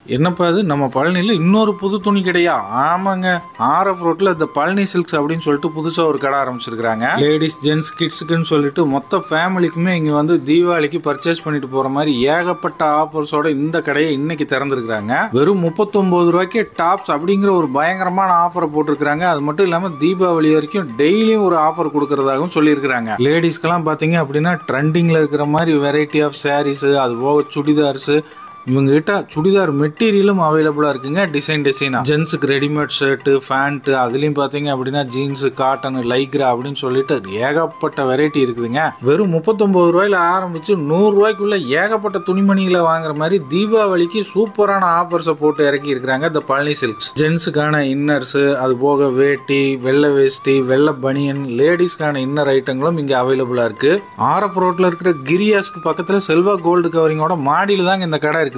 என்னப்பா அது நம்ம பழனியில் இன்னொரு புது துணி கடையா? ஆமாங்க, ஆர்எஃப் ரோட்ல இந்த பழனி சில்க்ஸ் அப்படின்னு சொல்லிட்டு புதுசாக ஒரு கடை ஆரம்பிச்சிருக்காங்க. லேடிஸ் ஜென்ஸ் கிட்ஸுக்குன்னு சொல்லிட்டு மொத்த ஃபேமிலிக்குமே இங்கே வந்து தீபாவளிக்கு பர்ச்சேஸ் பண்ணிட்டு போகிற மாதிரி ஏகப்பட்ட ஆஃபர்ஸோட இந்த கடையை இன்னைக்கு திறந்துருக்காங்க. வெறும் 39 ரூபாய்க்கு டாப்ஸ் அப்படிங்கிற ஒரு பயங்கரமான ஆஃபரை போட்டிருக்காங்க. அது மட்டும் இல்லாமல் தீபாவளி வரைக்கும் டெய்லியும் ஒரு ஆஃபர் கொடுக்கறதாகவும் சொல்லியிருக்காங்க. லேடிஸ்க்கெல்லாம் பார்த்தீங்க அப்படின்னா ட்ரெண்டிங்கில் இருக்கிற மாதிரி வெரைட்டி ஆஃப் சாரீஸு, அது போக சுடிதார்ஸு, இவங்க கிட்ட சுடிதார் மெட்டீரியலும் அவைலபிளா இருக்குங்க. டிசைனா ஜென்ஸுக்கு ரெடிமேட் ஷர்ட், பேண்ட், அதுலயும் பாத்தீங்க அப்படின்னா ஜீன்ஸ், காட்டன், லைக்ரா அப்படின்னு சொல்லிட்டு ஏகப்பட்ட வெரைட்டி இருக்குதுங்க. வெறும் 39 ரூபாயில ஆரம்பிச்சு 100 ரூபாய்க்குள்ள ஏகப்பட்ட துணிமணிகளை வாங்குற மாதிரி தீபாவளிக்கு சூப்பரான ஆஃபர்ஸை போட்டு இறக்கி இருக்கிறாங்க இந்த பழனி சில்க்ஸ். ஜென்ஸுக்கான இன்னர்ஸ், அது போக வேட்டி, வெள்ளை வேஷ்டி, வெள்ளை பனியன், லேடிஸ்க்கான இன்னர் ஐட்டங்களும் இங்க அவைலபிளா இருக்கு. ஆர்எஃப் ரோட்ல இருக்கிற கிரியாஸ்க்கு பக்கத்துல செல்வா கோல்டு கவரிங்கோட மாடியில தாங்க இந்த கடை இருக்குது.